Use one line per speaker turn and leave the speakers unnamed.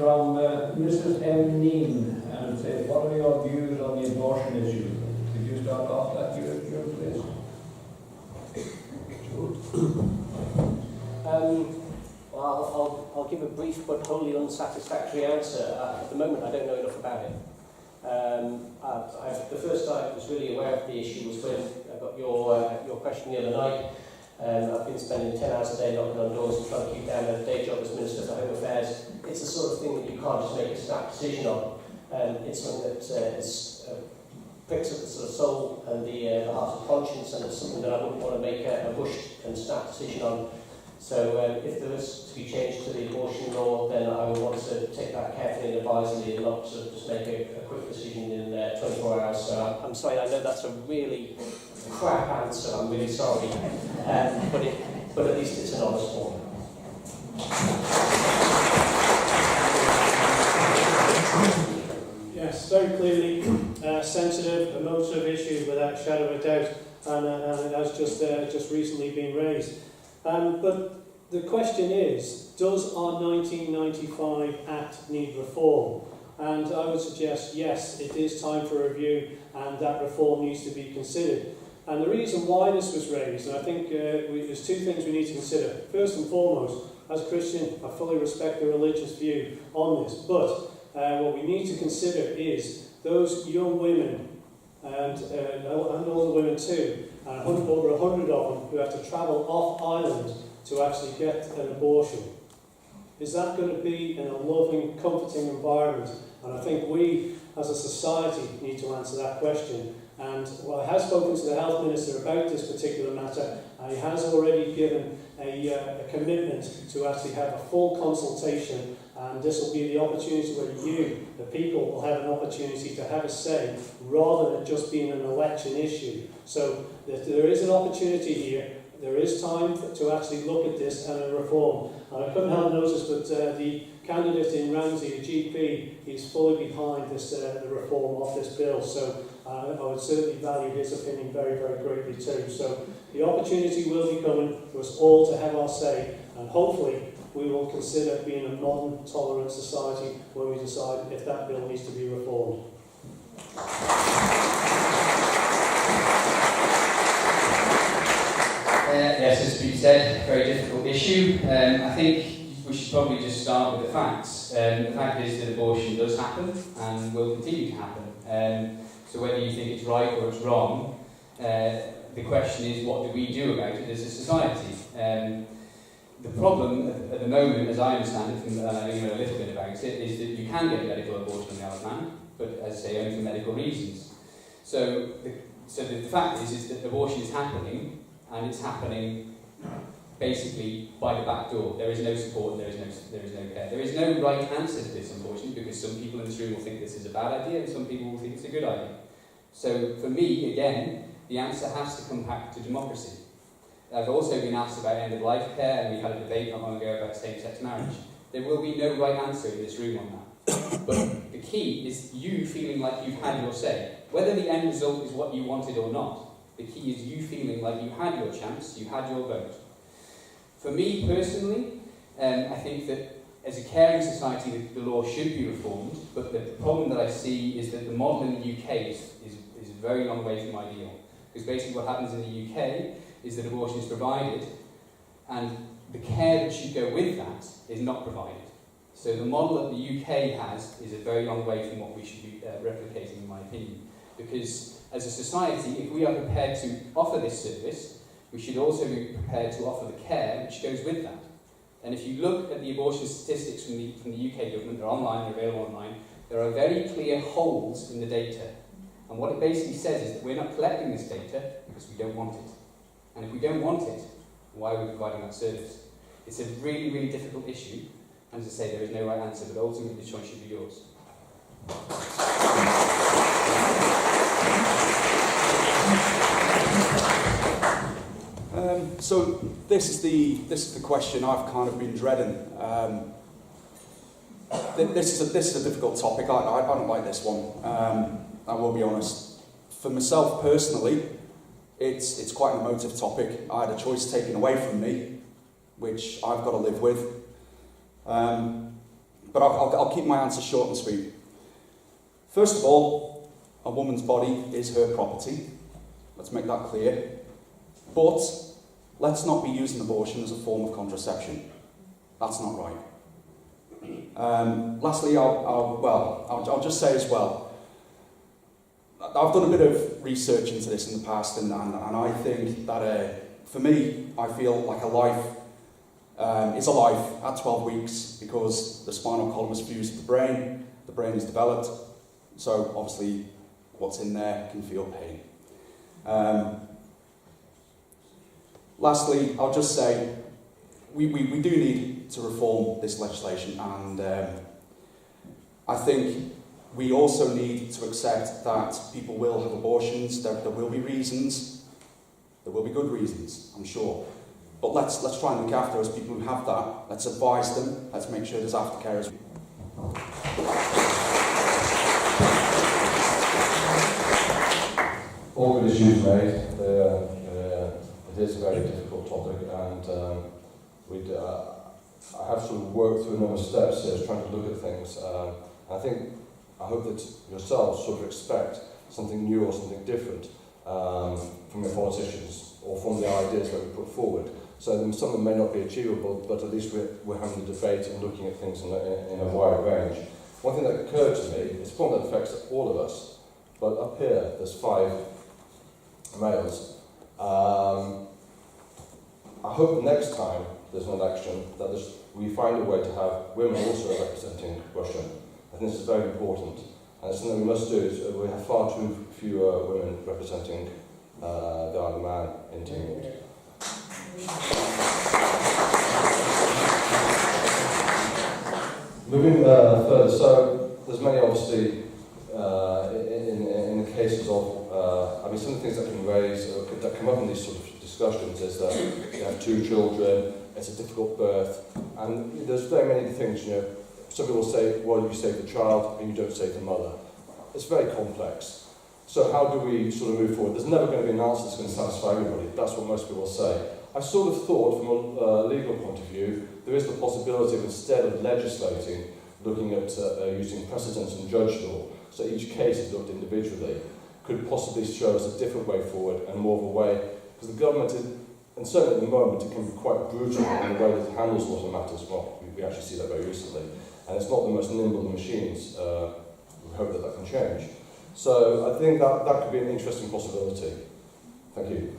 from Mrs. M. Neen, and say, what are your views on the abortion issue? Could you start off that, your place?
Well, I'll give a brief but wholly unsatisfactory answer. At the moment, I don't know enough about it. The first time I was really aware of the issue was when I got your question the other night. I've been spending 10 hours a day knocking on doors and trying to keep down a day job as Minister for Home Affairs. It's the sort of thing that you can't just make a snap decision on. It's something that pricks at the sort of soul and the heart of conscience, and it's something that I wouldn't want to make a rushed and snap decision on. So if there was to be change to the abortion law, then I would want to take that carefully and advisedly and not sort of just make a quick decision in 24 hours. So I'm sorry, I know that's a really crap answer, I'm really sorry. But at least it's an honest one.
Yes, very clearly sensitive, emotive issue without a shadow of a doubt, and it has just recently been raised. But the question is, does our 1995 Act need reform? And I would suggest yes, it is time for a review, and that reform needs to be considered. And the reason why this was raised, and I think there's two things we need to consider. First and foremost, as a Christian, I fully respect the religious view on this, but what we need to consider is those young women, and older women too, over 100 of them, who have to travel off island to actually get an abortion. Is that going to be in a loving, comforting environment? And I think we, as a society, need to answer that question. And well, I have spoken to the Health Minister about this particular matter, and he has already given a commitment to actually have a full consultation, and this will be the opportunity where you, the people, will have an opportunity to have a say, rather than it just being an election issue. So there is an opportunity here. There is time to actually look at this and a reform. And I couldn't help notice, but the candidate in Ramsey, the GP, is fully behind this the reform of this bill. So I would certainly value his opinion very, very greatly too. So the opportunity will be coming for us all to have our say, and hopefully we will consider being a modern, tolerant society when we decide if that bill needs to be reformed.
Yes, as Pete said, very difficult issue. I think we should probably just start with the facts. The fact is that abortion does happen and will continue to happen. So whether you think it's right or it's wrong, the question is, what do we do about it as a society? The problem at the moment, as I understand it, and I know a little bit about it, is that you can get a medical abortion on the Isle of Man, but as I say, only for medical reasons. So the fact is that abortion is happening, and it's happening basically by the back door. There is no support, there is no care. There is no right answer to this, unfortunately, because some people in this room will think this is a bad idea, and some people will think it's a good idea. So for me, again, the answer has to come back to democracy. I've also been asked about end-of-life care, and we had a debate not long ago about same-sex marriage. There will be no right answer in this room on that. But the key is you feeling like you've had your say. Whether the end result is what you wanted or not, the key is you feeling like you had your chance, you had your vote. For me personally, I think that as a caring society, the law should be reformed, but the problem that I see is that the model in the UK is a very long way from ideal. Because basically what happens in the UK is that abortion is provided, and the care that should go with that is not provided. So the model that the UK has is a very long way from what we should be replicating, in my opinion. Because as a society, if we are prepared to offer this service, we should also be prepared to offer the care which goes with that. And if you look at the abortion statistics from the UK government, they're online, they're available online, there are very clear holes in the data. And what it basically says is that we're not collecting this data because we don't want it. And if we don't want it, why are we providing that service? It's a really, really difficult issue. And as I say, there is no right answer, but ultimately the choice should be yours.
So this is the question I've kind of been dreading. This is a difficult topic. I don't like this one. I will be honest. For myself personally, it's quite an emotive topic. I had a choice taken away from me, which I've got to live with. But but I'll keep my answer short and sweet. First of all, a woman's body is her property. Let's make that clear. But let's not be using abortion as a form of contraception. That's not right. Lastly, I'll just say as well, I've done a bit of research into this in the past, and I think that for me, I feel like a life is a life at 12 weeks because the spinal column is fused with the brain is developed, so obviously what's in there can feel pain. Lastly, I'll just say we do need to reform this legislation, and I think we also need to accept that people will have abortions, there will be reasons, there will be good reasons, I'm sure. But let's try and look after those people who have that. Let's advise them, let's make sure there's aftercare as well.
All good issues made. It is a very difficult topic, and I have sort of worked through a number of steps here trying to look at things. I hope that yourselves sort of expect something new or something different from your politicians or from the ideas that we put forward. So then some of them may not be achievable, but at least we're having a debate and looking at things in a wide range. One thing that occurred to me, it's a problem that affects all of us, but up here there's 5 males. I hope next time there's an election that we find a way to have women also representing Russia. I think this is very important, and it's something we must do. Is we have far too few women representing the Isle of Man in England. Moving further, so there's many obviously in the cases of some of the things that can raise that come up in these sort of discussions is that you have 2 children, it's a difficult birth, and there's very many things. Some people say, well, you save the child and you don't save the mother. It's very complex. So how do we sort of move forward? There's never going to be an answer that's going to satisfy everybody. That's what most people say. I sort of thought, from a legal point of view, there is the possibility of, instead of legislating, looking at using precedents and judge law, so each case is looked individually, could possibly show us a different way forward and more of a way, because the government, and certainly at the moment, it can be quite brutal in the way that it handles a lot of matters. Well, we actually see that very recently. And it's not the most nimble of machines. We hope that can change. So I think that could be an interesting possibility. Thank you.